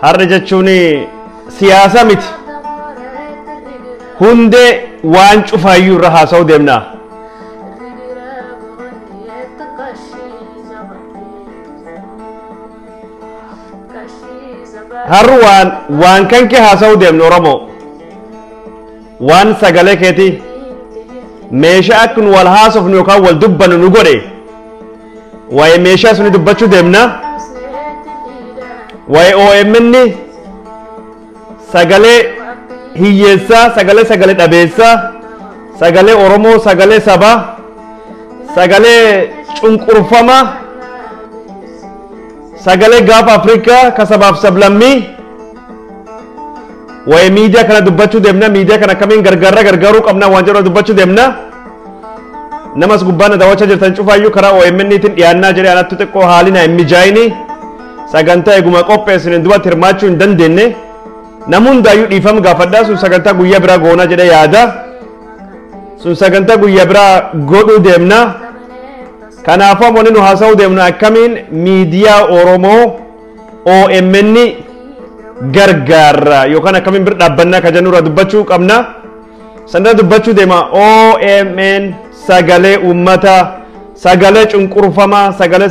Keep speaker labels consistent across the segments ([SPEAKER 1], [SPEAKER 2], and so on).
[SPEAKER 1] har'a jechuun siyaasa miti hundee waan cufaayyuu irra haasa'uu deemna. Har'a waan kan kee haasa'uu deemna Oromoo waan sagalee keetii meeshaa akka nu wal haasofnu yookaan wal dubbannu nu godhe waa'ee meeshaa suni dubbachuu deemna. Waa'ee OMN sagalee hiyyeessaa, sagalee dhabeessaa, sagalee Oromoo, sagalee sabaa, sagalee cunqurfamaa, sagalee gaafa Afrikaa ka sabaaf sablammii waa'ee miidiyaa kana dubbachuu deemna. Miidiyaa kana akkamiin gargaaruu qabna waan jedhu dubbachuu deemna. Namas gubbaan daawwachaa jirtan cufaayyuu karaa OMN tiin dhiyaannaa jedhee anatti xiqqoo haalina hin mijaayini sagantaa eeguma qopheessine duubatti hirmaachuu hin dandeenye namni hundaayyuu dhiifama gaafadhaa. Sun sagantaa guyyaa biraa goonaa jedhee yaada. Sun sagantaa guyyaa biraa godhuu deemna. Kanaafuu ammoo nu haasa'uu deemna akkamiin miidiyaa Oromoo OMN gargaara yookaan akkamiin bira dhaabbannaa ka jennu irraa dubbachuu qabna. Sanirra dubbachuu deema. OMN sagalee uummata, sagalee cunqurfamaa, sagalee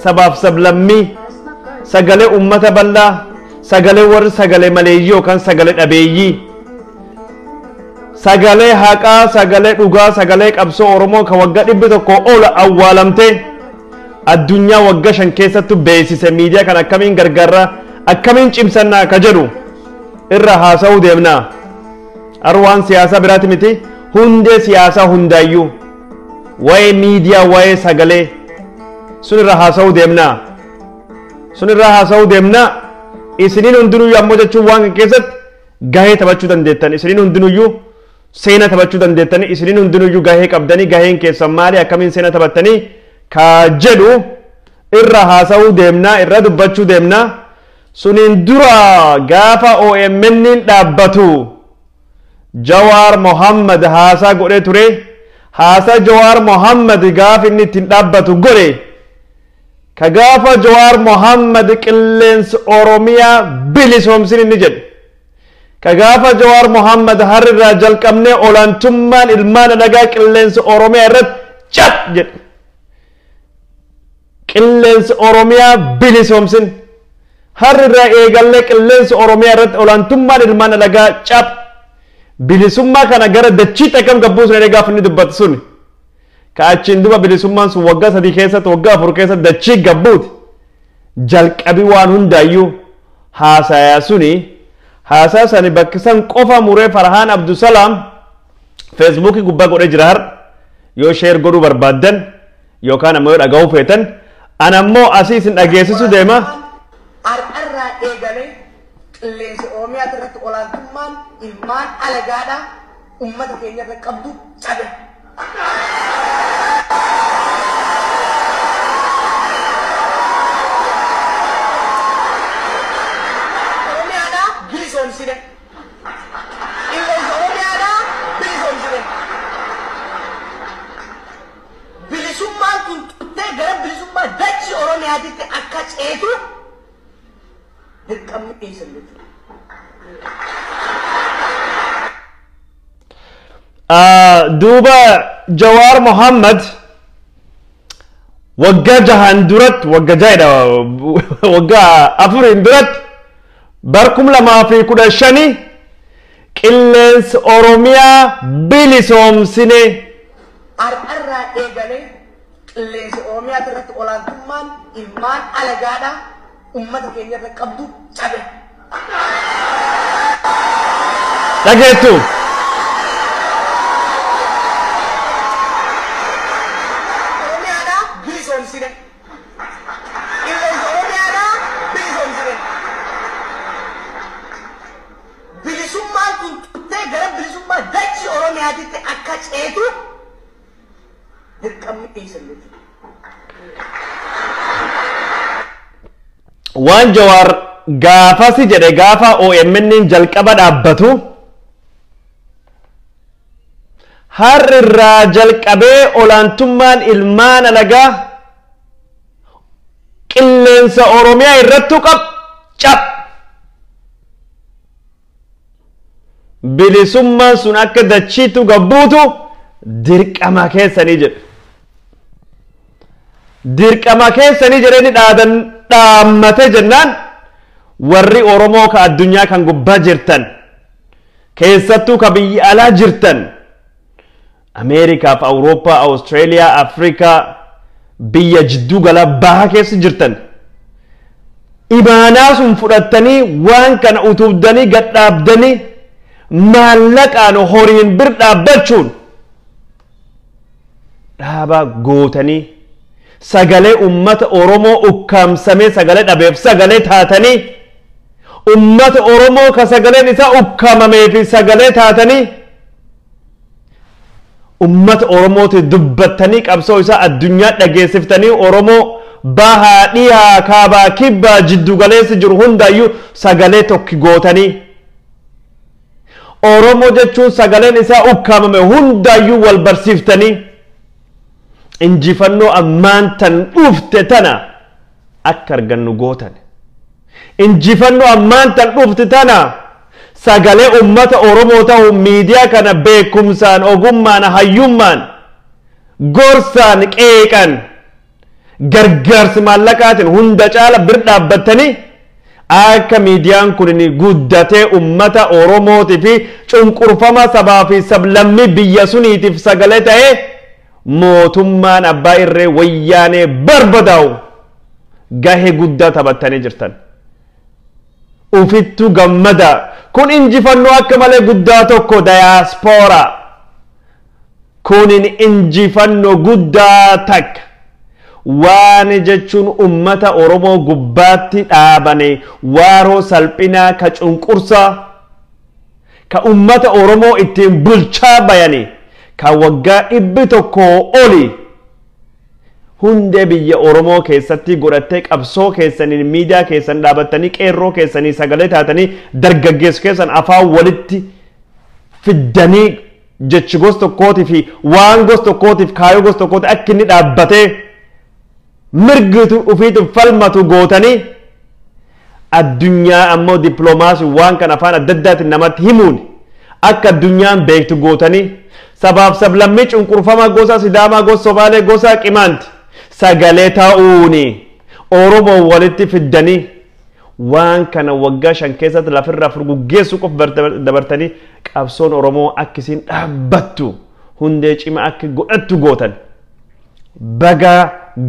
[SPEAKER 1] sabaaf sablammii, sagalee uummata bal'aa, sagalee warri sagalee maleeyyii yookaan sagalee dhabeeyyii, sagalee haqaa, sagalee dhugaa, sagalee qabsoo Oromoo ka waggaa 100 ola awwaalamtee addunyaa waggaa 5 keessattu beeksise miidiyaa kan akkamiin gargaarra akkamiin cimsannaa ka jedhu irra haasa'uu deemna. Arwaan siyaasaa biraati miti hundee siyaasaa hundaayyuu waa'ee miidiyaa waa'ee sagalee sun irra haasa'uu deemna. Isiniin hundinuyyuu ammoo jechuun waan keessatti gahee taphachuu dandeettan. Isiniin hundinuyyuu seena taphachuu dandeettan. Isiniin hundinuyyuu gahee qabdanii gaheen keessan maali akkamiin seena taphattanii ka jedhu irra haasa'uu deemna, irra dubbachuu deemna. Suniin dura gaafa OMN dhaabbatu Jawaar Mohammad haasaa godhee ture. Haasaa Jawaar Mohammad gaafa inni ittiin dhaabbatu godhe ka gaafa Jawaar Mohammad qilleensa Oromiyaa bilisoomsin inni jedhe ka gaafa Jawaar Mohammad har'irraa jalqabnee olaantummaan ilmaan alagaa qilleensa Oromiyaa irratti cap jedhe. Qilleensa Oromiyaa bilisoomsin har'irraa eegallee qilleensa Oromiyaa irratti olaantummaan ilmaan alagaa cap. Bilisummaa kana gara dachii akkam gabbuu sun gaafa inni dubbatu sun ka achiin duba bilisummaan sun waggaa 3 keessatti waggaa 4 keessatti dachii gabbuuti jalqabi waan hundaayyuu haasayaa suni haasaa sani bakkisan qofa muree Farhaan Abdusalaam feesbuukii gubbaa godhee jira. Har yoo sheer godhuu barbaaddan yookaan ammoo yoo dhaga'uu feetan ana ammoo asii isin dhageessisuu deema.
[SPEAKER 2] Har'arraa eegalee qilleensa Oromiyaa irratti olaantummaan ilmaan alagaadhaa uummata keenya irra qabdu cabe. Oromiyaadhaa bilisoomsine. Qilleensa Oromiyaadhaa bilisoomsine. Bilisummaan kun tuttee gara bilisummaa dachii Oromiyaatitti akka ceetu dirqamni dhiisan jechuudha.
[SPEAKER 1] Duuba Jawaar Mohammad waggaa 6 duratti waggaa 4 duratti bar 2015 qilleensa Oromiyaa bilisoomsine.
[SPEAKER 2] Har'arraa eegalee qilleensa Oromiyaa irratti olaantummaan ilmaan alagaadhaa uummata keenya irra qabdu cabe.
[SPEAKER 1] Dhageettu.
[SPEAKER 2] Oromiyaadhaa bilisoomsine. Qilleensa Oromiyaadhaa bilisoomsine. Bilisummaan kun tuttee gara bilisummaa dachii Oromiyaatitti akka ceetu dirqamni dhiisan jechuudha.
[SPEAKER 1] Waan Jawaar gaafasi jedhe gaafa OMN jalqaba dhaabbatu har'irraa jalqabee olaantummaan ilmaan alagaa qilleensa Oromiyaa irrattu cap bilisummaan sun akka dachiitu gabbuutu dirqama keessanii jedhe. Dirqama keessanii jedhanii dhaammate jennaan warri Oromoo ka addunyaa kan gubbaa jirtan keessattuu ka biyya alaa jirtan Ameerikaaf, Awurooppaa, Awustreeliyaa, Afrikaa biyya jidduu gala baha keessa jirtan imaanaa sun fudhattanii waan kana utubdanii gadhaabdanii maallaqaan horiin bir dhaabbachuun dhaaba gootanii sagalee ummata Oromoo ukkaamsamee sagalee dhabeef sagalee taatanii ummata Oromoo ka sagaleen isaa ukkaamamee fi sagalee taatanii ummata Oromooti dubbattanii qabsoo isaa addunyaa dhageessiftanii Oromoo bahaa dhiyaa kaabaa kibbaa jiddu galeessi jiru hundaayyuu sagalee tokki gootanii Oromoo jechuun sagaleen isaa ukkaamame hundaayyuu wal barsiiftanii injifannoo ammaan tan dhufte tana akka argannu gootan injifannoo ammaan tan dhufte tana sagalee ummata Oromoo ta'u miidiyaa kana beekumsaan ogummaan hayyummaan gorsaan qeeqan gargaarsi maallaqaatiin hunda caala bir dhaabbattanii akka miidiyaan kun guddatee ummata Oromootii fi cunqurfama sabaa fi sablammii biyya suniitiif sagalee ta'ee mootummaan abbaa irree wayyaanee barbadaa'u gahee guddaa taphattanii jirtan. Ufittu gammada kun injifannoo akka malee guddaa tokko dayaaspooraa kunin injifannoo guddaa takka waan jechuun ummata Oromoo gubbaatti dhaabane waaroo salphinaa ka cunqursaa ka ummata Oromoo ittiin bulchaa bayanii ka waggaa 100 oli hundee biyya Oromoo keessatti godhattee qabsoo keessanii miidiyaa keessan dhaabattanii qeerroo keessanii sagalee taatanii dargaggeessu keessan afaan walitti fiddanii jechi gos tokkootii fi waan gos tokkootiif kaayoo gos tokkooti akka inni dhaabbatee mirgitu ufiitu falmatu gootanii addunyaa ammoo dippiloomaasii waan kan afaan adda addaatiin namatti himuun akka addunyaan beektu gootanii sabaaf sablammii cunqurfamaa gosa Sidaamaa gosa Somaalee gosa Qimaanti sagalee ta'uuni Oromoo walitti fiddanii waan kana waggaa 5 keessatti lafirraa furguggeessu qof dabartanii qabsoon Oromoo akkisiin dhaabbattu hundee cima akka godhattu gootan baga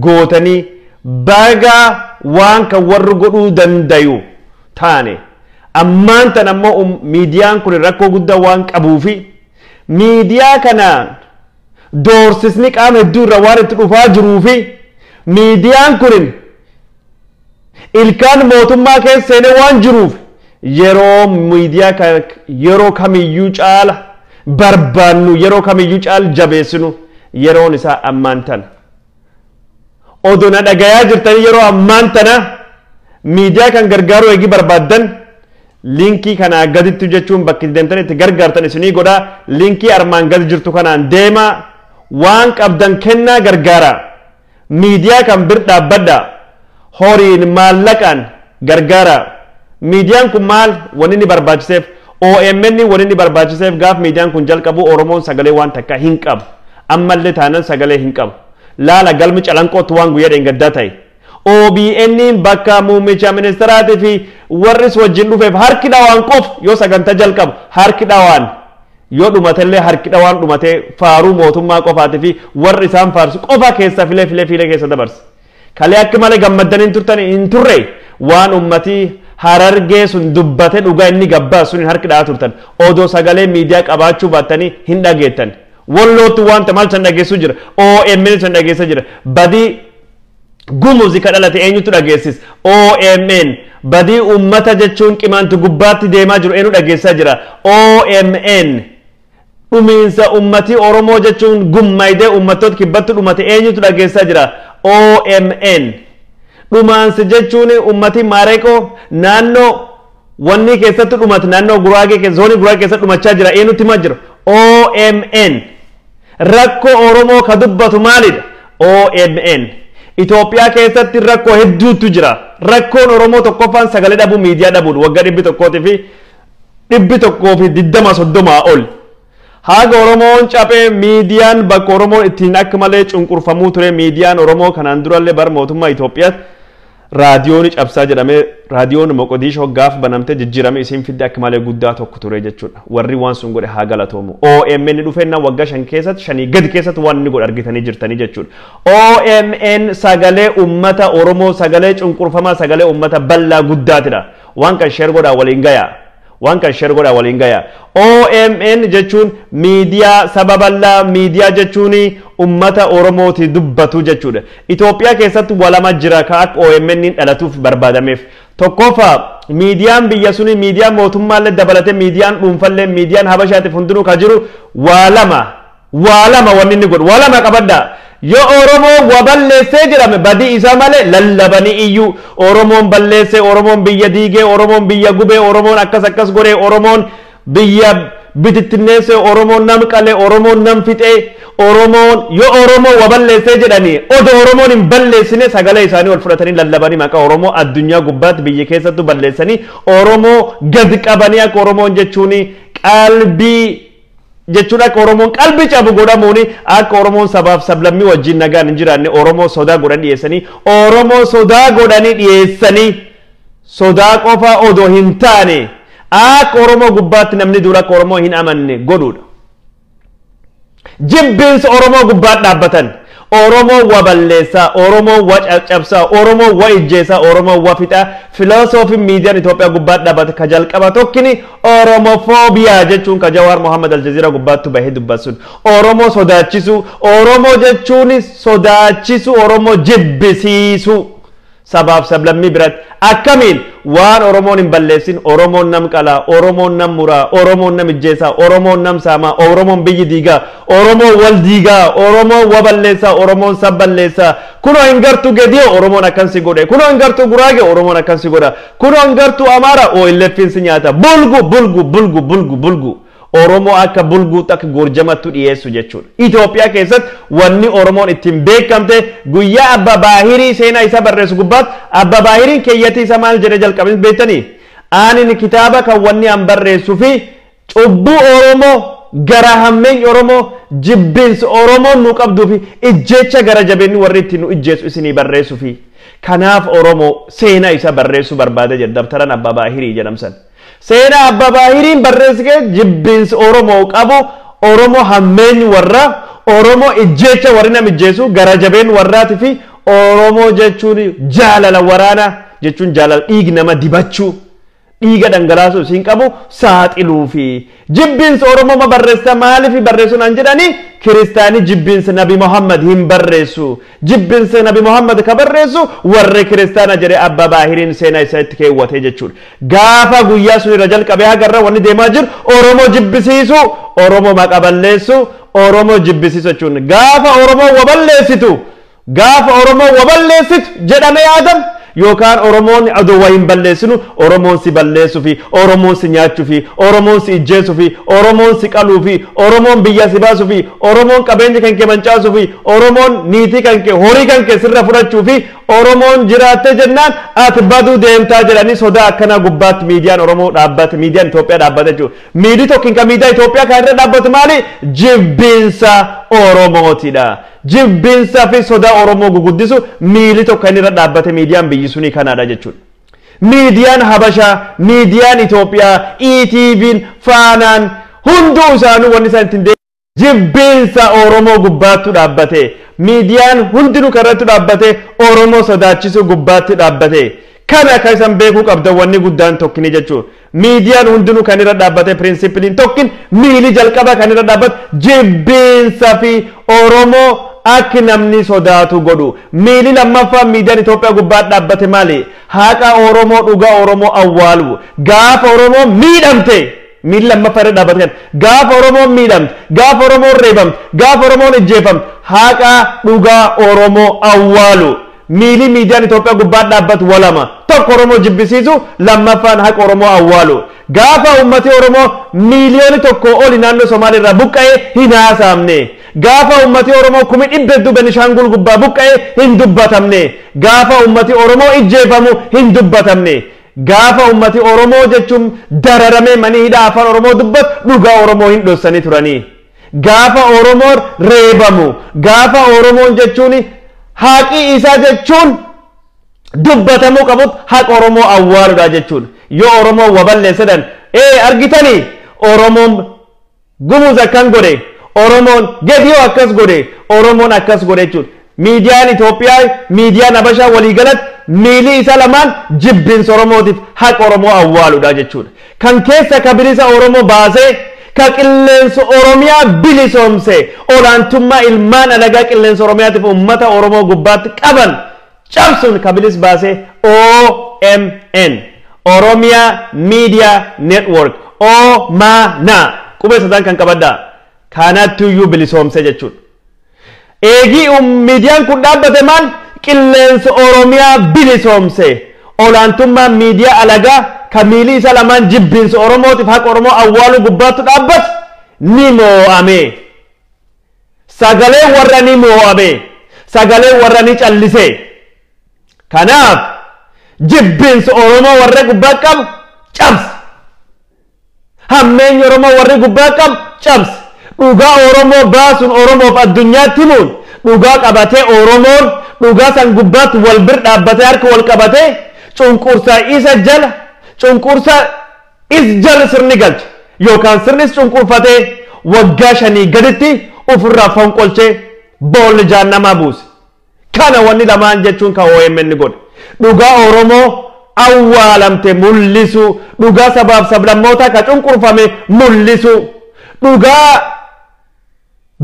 [SPEAKER 1] gootanii baga waan kan warri godhuu dandayu taane ammaan tan ammoo miidiyaan kun rakkoo guddaa waan qabuufi miidiyaa kanaan doorsisni qaama hedduu irra waan itti dhufaa jiruufi miidiyaan kun ilkaan mootummaa keessa seenee waan jiruuf yeroo miidiyaa yeroo kamiyyuu caala barbaannu yeroo kamiyyuu caala jabeessinu yeroon isaa ammaan tana oduna dhagayaa jirtanii yeroo ammaan tana miidiyaa kan gargaaru eegi barbaaddan linkii kana gaditti jechuun bakki deemtan itti gargaartan isinii godha linkii armaan gadi jirtu kanaan deema waan qabdan kennaa gargaara miidiyaa kan bir dhaabbadha horiin maallaqaan gargaara miidiyaan kun maal wanni ni barbaachiseef OMN wanni ni barbaachiseef gaaf miidiyaan kun jalqabu Oromoon sagalee waan takka hin qabu ammallee taanan sagalee hin qabu laala galmi calanqootti waan guyyaa dheengaddaa ta'e OBN bakka muummicha ministeeraatii fi warris wajjin dhufeef harki dhawaan qof yoo sagantaa jalqabu harki dhawaan yoo dhumatellee harki dhawaan dhumatee faaruu mootummaa qofaatii fi warri isaan faarsu qofa keessa filee keessa dabarse kalee akka malee gammaddanii turtan hin turre waan ummatii Harargee sun dubbate dhugaa inni gabbaa sun harki dhawaa turtan odoo sagalee miidiyaa qabaachuu baattanii hin dhageettan wallootti wanta maal san dhageessu jira OMN san dhageessa jira badii gumuzi ka dhalate eenyutu dhageessis OMN badii ummata jechuun Qimaanti gubbaatti deemaa jiru eenyu dhageessaa jira OMN dhumiinsa ummatii Oromoo jechuun gummaydee ummattoota kibbatti dhumate eenyutu dhageessaa jira OMN dhumaansi jechuun ummatii Maareeqoo naannoo wanni keessatti dhumate naannoo Guraagee keessa zoonii Guraagee keessatti dhumachaa jira eenyutti himaa jira OMN rakkoo Oromoo ka dubbatu maalidha OMN Itoophiyaa keessatti rakkoo hedduutu jira rakkoon Oromoo tokkoffaan sagalee dhabuu miidiyaa dhabuudha waggaa 100 fi dhibbi tokkoo fi 20-30 ol haga Oromoon cabee miidiyaan bakka Oromoon ittiin akka malee cunqurfamuu ture miidiyaan Oromoo kanaan durallee bar mootummaa Itoophiyaatti raadiyoon cabsaa jedhamee raadiyoon Moqodishoo gaaf banamte jijjiirame isin fidde akka malee guddaa tokko ture jechuudha warri waan sun godhe haa galatoomu OMN dhufeenna waggaa 5 keessatti 5 gadi keessatti waan inni godhe argitanii jirtanii jechuudha OMN sagalee ummata Oromoo sagalee cunqurfamaa sagalee ummata bal'aa guddaatidha waan kan sheer godhaa waliin gayaa waan kan sheer godhaa waliin gayaa OMN jechuun miidiyaa sababallaa miidiyaa jechuun ummata Oromooti dubbatu jechuudha Itoophiyaa keessatti walama jira ka akka OMN dhalatuuf barbaadameef tokkoffaa miidiyaan biyya suni miidiyaan mootummaallee dabalate miidiyaan dhuunfallee miidiyaan habashaatiif hundinuu ka jiru walama wanni inni godhu walama qabadda yoo Oromoo waballeessee jedhame badii isaa malee lallabanii iyyuu Oromoon balleessee Oromoon biyya diigee Oromoon biyya gubee Oromoon akkas godhee Oromoon biyya bitittinneessee Oromoon nam qalee Oromoon nam fixee Oromoon yoo Oromoo waballeessee jedhanii odoo Oromoon hin balleessine sagalee isaanii ol fudhatanii lallabanii maqaa Oromoo addunyaa gubbaatti biyya keessattuu balleessanii Oromoo gad qabanii akka Oromoon jechuun qalbii jechuudha akka Oromoon qalbii cabu godhamuuni akka Oromoon sabaaf sablammii wajjin nagaan hin jiraanne Oromoo sodaa godhan dhiyeessanii Oromoo sodaa godhanii dhiyeessanii sodaa qofa odoo hin taane akka Oromoo gubbaatti namni dura akka Oromoo hin amanne godhuudha jibbinsa Oromoo gubbaatti dhaabbatan Oromoo wa balleessaa Oromoo wa cabsaa Oromoo wa ijjeessaa Oromoo wa fixaa filoosoofii miidiyaan Itoophiyaa gubbaatti dhaabbate ka jalqaba tokkini Oromofoobiyaa jechuun ka Jawaar Mohammad Aljazeera gubbaatti bahee dubbasuun Oromoo sodaachisu Oromoo jechuun sodaachisu Oromoo jibbisiisu sabaaf sablammii biratti akkamiin waan Oromoon hin balleessin Oromoon nam qalaa Oromoon nam muraa Oromoon nam ijjeessaa Oromoon nam saamaa Oromoon biyyi diigaa Oromoon wal diigaa Oromoon wa balleessaa Oromoon sab balleessaa kunoo hin gartuu Gediyo Oromoon akkansi godhe kunoo hin gartuu Guraage Oromoon akkansi godha kunoo hin gartuu Amaara OLFinsi nyaata bulgu Oromoo akka bulguutti akka gorjamattu dhiyeessu jechuudha. Itoophiyaa keessatti wanni Oromoon ittiin beekamte guyyaa Abba Baahirii seenaa isa barreessu gubbaatti Abba Baahiriin keeyyatti isa maal jedhe jalqabni beektanii? Ani kitaaba kan wanni an barreessuu fi cubbuu Oromoo gara hammeenya Oromoo jibbinsa Oromoo nu qabduu fi ijjeecha gara jabeenni warri ittiin nu ijjeessu isinii barreessuu fi kanaaf Oromoo seenaa isa barreessuu barbaade jedha dabtaran Abba Baahirii jedhamsan. Seenaa Abba Baahiriin barreessike jibbinsa Oromoo qabu Oromoo hammeenyi warra Oromoo ijjeecha warri nam ijjeessu gara jabeen warraati fi Oromoo jechuun jaalala waraana jechuun jaalala dhiig nama dibachuu dhiiga dhangalaasuu isin qabu saaxiluu fi jibbinsa Oromoo ma barreessa maaliif barreessuun an jedhanii kiristaanii jibbinsa Nabi Muhammad hin barreessu jibbinsa Nabi Muhammad ka barreessu warri kiristaana jedhe Abba Baahiriin seenaa isaa itti keewwate jechuudha gaafa guyyaa sun irra jalqabee hagarra wanni deemaa jiru Oromoo jibbisiisu Oromoo maqaballeessu Oromoo jibbisiisu jechuun gaafa Oromoo waballeessitu gaafa Oromoo waballeessitu jedhame yaadam yookaan Oromoon adoo wayin balleessinu Oromoon si balleessuu fi Oromoon si nyaachuu fi Oromoon si ijjeessuu fi Oromoon si qaluu fi Oromoon biyya si baasuu fi Oromoon qabeenya kan kee mancaasuu fi Oromoon niitii kan kee horii kan kee sirra fudhachuu fi Oromoon jiraattee jennaan ati baduu deemtaa jedhanii sodaa akkana gubbaatti miidiyaan Oromoo dhaabbate miidiyaan Itoophiyaa dhaabbate jechuudha miidii tokkiin kan miidiyaa Itoophiyaa kan irra dhaabbatu maali jibbinsa Oromootidha jibbinsa fi sodaa Oromoo guguddisu miili tokko kan irra dhaabbate miidiyaan biyyi sunii kanaadha jechuudha miidiyaan Habashaa miidiyaan Itoophiyaa ETV'n Faanaan hunduu isaanuu wanni isaan ittiin jibbinsa Oromoo gubbaattu dhaabbate miidiyaan hundinuu karratti dhaabbate Oromoo sodaachisu gubbaatti dhaabbate kana kan isan beekuu qabda wanni guddaan tokkini jechuudha miidiyaan hundinuu kan irra dhaabbate pirinsipiliin tokkin miili jalqaba kan irra dhaabbate jibbinsa fi Oromoo akka namni sodaatu godhu miili lammaffaa miidiyaan Itoophiyaa gubbaatti dhaabbate maali haqa Oromoo dhugaa Oromoo awwaalu gaafa Oromoo miidhamte miili lammaffaa irra dhaabbate gaafa Oromoo miidhamte gaafa Oromoo reebamte gaafa Oromoo ijjeefamte haqa dhugaa Oromoo awwaalu miili miidiyaan Itoophiyaa gubbaatti dhaabbatu walama tokko Oromoo jibbisiisu lammaffaan haqa Oromoo awwaalu gaafa ummati Oromoo miiliyoona tokko oli naannoo Somaalii irraa buqqa'ee hin haasaamne gaafa ummati Oromoo 100,000 Benishangul gubbaa buqqa'ee hin dubbatamne gaafa ummati Oromoo ijjeefamu hin dubbatamne gaafa ummati Oromoo jechuun dararame manii hidhaa afaan Oromoo dubbatu dhugaa Oromoo hin dhossanii turanii. Gaafa Oromoon reebamu gaafa Oromoon jechuun haqi isaa jechuun dubbatamuu qabut haqa Oromoo awwaaludha jechuun. Yoo Oromoo waballeessan argitanii Oromoon gumuz akkan godhe Oromoon Gediyoo akkas godhe Oromoon akkas godhe jechuudha. Miidiyaan Itoophiyaa miidiyaan Habashaa waliigalatti miilii isa lamaan jibbinsa Oromootiif haqa Oromoo awwaaludha jechuudha. Kan keessa ka bilisa Oromoo baasee ka qilleensa Oromiyaa bilisoomse olaantummaa ilmaan alagaa qilleensa Oromiyaatiif uummata Oromoo gubbaatti qaban cabsuun ka bilis baasee OMN Oromiyaa Media Network OMANA qubee sadaan kan qabaddaa kanatti iyyuu bilisoomse jechuudha. Eegii miidiyaan kun dhaabbate maal qilleensa Oromiyaa bilisoomse olaantummaa miidiyaa alagaa ka miilii isa lamaan jibbinsa Oromootiif haqa Oromoo awwaaluu gubbaatti dhaabbate ni moo'ame. Sagalee warra ni moo'ame. Sagalee warra ni callise. Kanaaf jibbinsa Oromoo warra gubbaa qabu cabse. Hammeenyi Oromoo warri gubbaa qabu cabse. Dhugaa Oromoo baasuun Oromoof addunyaatti himuun dhugaa qabatee Oromoon dhugaa san gubbaatti wal bir dhaabbatee harka wal qabatee cunqursaa isa jala cunqursaa is jala sirni galche yookaan sirnis cunqurfatee waggaa 5 gaditti ofirraa fonqolchee boolli jaannamaa buuse. Kana wanni lamaan jechuun ka OMN godhe dhugaa Oromoo awwaalamte mul'isu dhugaa sabaaf sablammoota ka cunqurfame mul'isu dhugaa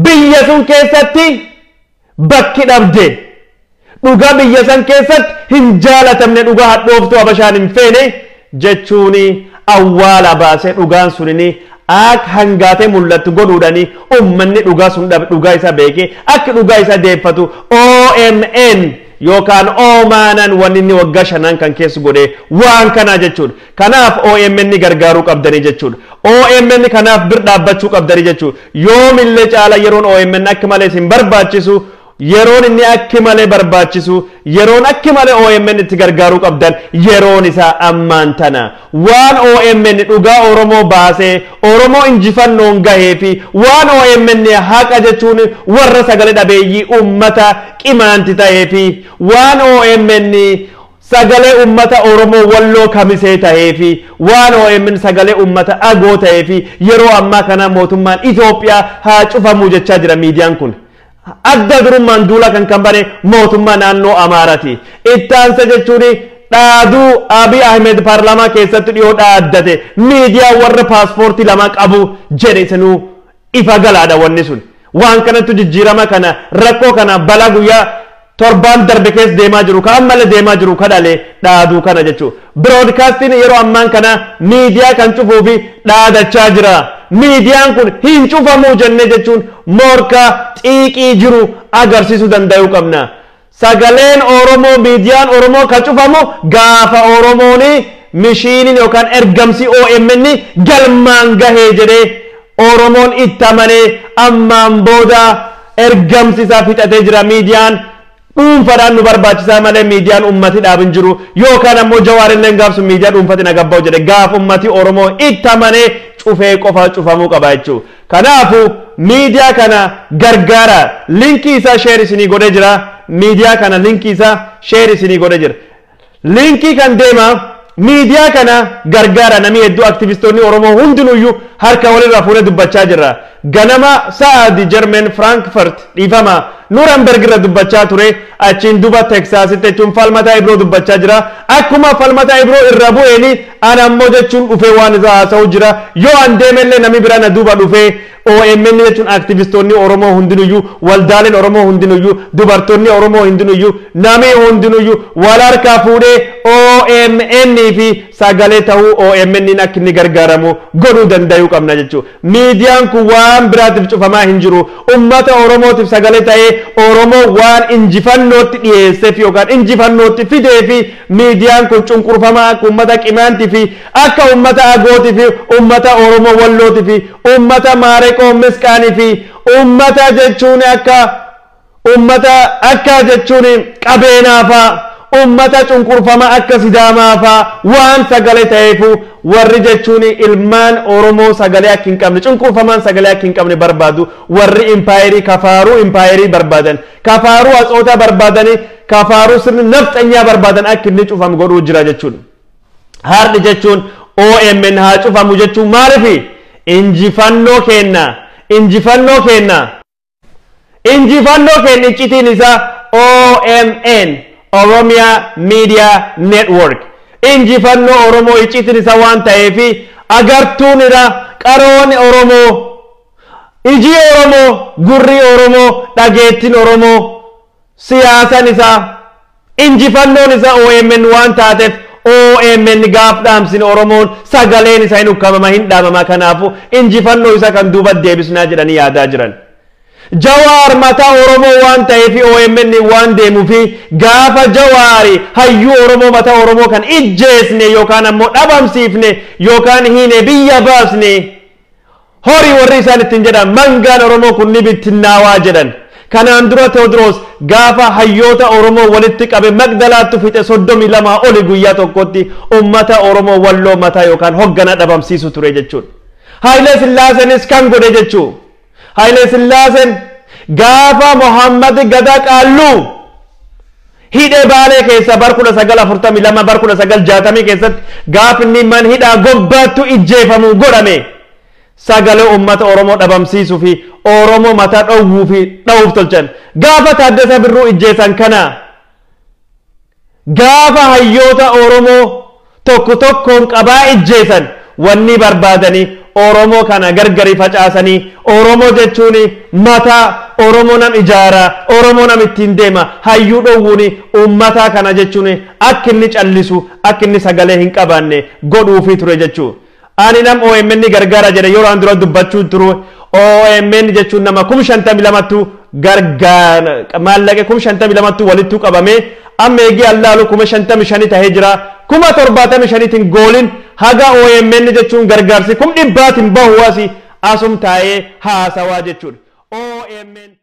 [SPEAKER 1] biyya sun keessatti bakki dhabde dhugaa biyya san keessatti hin jaalatamne dhugaa hadhooftuu Habashaan hin feene jechuun awwaala baasee dhugaan sunini akka hangaatee mul'attu godhuudhani ummanni dhugaa sun dhabe dhugaa isa beekee akka dhugaa isa deeffatu OMN yookaan OMANan wanni inni waggaa 5 kan keessa godhe waan kana jechuudha. Kanaaf OMN gargaaruu qabdanii jechuudha. OMN kanaaf bir dhaabbachuu qabdanii jechuudha. Yoomillee caala yeroon OMN akka malee isin barbaachisu yeroon inni akka malee barbaachisu yeroon akka malee OMN itti gargaaruu qabdan yeroon isaa ammaan tana waan OMN dhugaa Oromoo baasee Oromoo injifannoon gahee fi waan OMN haqa jechuun warra sagalee dhabeeyyii ummata qimaanti ta'ee fi waan OMN sagalee ummata Oromoo walloo kamisee ta'ee fi waan OMN sagalee ummata agoo ta'ee fi yeroo ammaa kana mootummaan Itoophiyaa haa cufamu jechaa jira miidiyaan kun. Adda durummaan duula kan bane mootummaa naannoo Amaaraati. Ittaansa jechuun dhaaduu Abiy Ahmed paarlaamaa keessatti dhiyoo dhaaddate miidiyaa warra paaspoortii lama qabu jedhe isinuu ifa galaadha wanni sun. Waan kanatti jijjiirama kana rakkoo kana balaa guyyaa torbaan darbe keessa deemaa jiru kan malee deemaa jiru kadhalee dhaaduu kana jechuudha. Biroodkaastiin yeroo ammaan kana miidiyaa kan cufuu fi dhaadachaa jira. Miidiyaan kun hin cufamuu jenne jechuun morka xiiqii jiru agarsiisuu danda'uu qabna. Sagaleen Oromoo miidiyaan Oromoo ka cufamu gaafa Oromoon mishiiniin yookaan ergamsi OMN galmaan gahee jedhee Oromoon itti amanee ammaan booda ergamsi isaa fixatee jira. Miidiyaan dhuunfaadhaan nu barbaachisaa malee miidiyaan ummati dhaabin jiru yookaan ammoo Jawaarilleen gaafsu miidiyaa dhuunfati nagabba'u jedhe gaafa ummati Oromoo itti amanee cufee qofa cufamuu qaba jechuudha. Kanaafu miidiyaa kana gargaara linkii isaa sheer isinii godhee jira. Miidiyaa kana linkii isaa sheer isinii godhee jira. Linkii kan deema miidiyaa kana gargaara namni hedduu aktivistoonni Oromoo hundinuyyuu harka walirraa fuudhee dubbachaa jirra. Ganama sa'aadi Jarmen Frankfurt dhiifama Nurenberg irra dubbachaa ture achiin duba Teksaasitti jechuun falmataa Ibroo dubbachaa jira. Akkuma falmataa Ibroo irra bu'eeni ana ammoo jechuun dhufee waan isaa haasa'u jira. Yoo an deemellee namni biraa na duuba dhufee OMN jechuun aktivistoonni Oromoo hundinuyyuu waldaaleen Oromoo hundinuyyuu dubartoonni Oromoo hundinuyyuu namni hundinuyyuu wal harkaa fuudhee OMN fi sagalee ta'uu OMN akka inni gargaaramu godhuu danda'uu qabna jechuudha. Miidiyaan kun waan biraatiif cufamaa hin jiru. Ummata Oromootiif sagalee ta'ee Oromoo waan injifannootti dhiyeesseef yookaan injifannootti fidee fi miidiyaan kun cunqurfamaa akka ummata qimaantii fi akka ummata agootii fi ummata Oromoo wallootii fi ummata maareqoo misqaanii fi ummata jechuun akka jechuun qabeenaafaa ummata cunqurfama akka sidaamaa faa waan sagalee ta'eefu warri jechuun ilmaan oromoo sagalee akka hin qabne cunqurfamaan sagalee akka hin qabne barbaadu warri impaayerii kafaaruu impaayerii barbaadan kafaaruu atsoota barbaadanii kafaaruu sirni nafxanyaa barbaadan akka inni cufamu godhuu jira jechuun hardi jechuun OMN haa cufamu jechuun maalifi injifannoo kenna injifannoo kenna iccitiin isaa OMN Oromia Media Network injifannoo Oromoo iccitiin isaa waan ta'eefi agartuun irra qaroon Oromoo iji Oromoo gurri Oromoo dhageettiin Oromoo siyaasan isaa injifannoon isaa OMN waan taateef OMN gaaf dhaamsin Oromoon sagaleen isaa hin ukkamama hin dhaamama kanaafu injifannoo isaa kan duuba deebisnaa jedhanii yaadaa jiran Jawaar mataa Oromoo waan ta'eef OMN waan deemuufi gaafa Jawaari hayyuu Oromoo mataa Oromoo kan ijjeesne yookaan ammoo dhabamsiifne yookaan hiine biyya baasne horii warri isaan ittiin jedhan mangaan Oromoo kun ni bittinnaawaa jedhan kanaan dura Tewoodiroos gaafa hayyoota Oromoo walitti qabe Magdalaatti fixe 32 oli guyyaa tokkotti ummata Oromoo walloo mataa yookaan hoggana dhabamsiisu ture jechuudha Haile Sillaasenis kan godhe jechuudha Haile Sillaaseen gaafa Muhammad Gada Qaallu hidhe Baalee keessa bar 1942 bar 1960 keessatti gaafni man hidhaa gobbaattu ijjeefamu godhame sagalee ummata Oromoo dhabamsiisuu fi Oromoo mataa dhowwuu fi dhawuuf tolchan gaafa Taaddasa Birruu ijjeesan kana gaafa hayyoota Oromoo tokkoon qabaa ijjeesan wanni barbaadanii Oromoo kana gargari facaasanii Oromoo jechuun mataa Oromoo nam ijaara Oromoo nam ittiin deema hayyuu dhowwuun ummata kana jechuun akka inni callisu akka inni sagalee hin qabaanne godhuufi ture jechuudha ani nam OMN gargaara jedhe yeroo an dura dubbachuu turu OMN jechuun nama 52tu gargaara maallaqe 52tu walittu qabame amma eegi allaalu 55 tahee jira 75tiin goolin haga OMN jechuun gargaarsi 100tiin bahu asum taa'ee haasawaa jechuudha OMN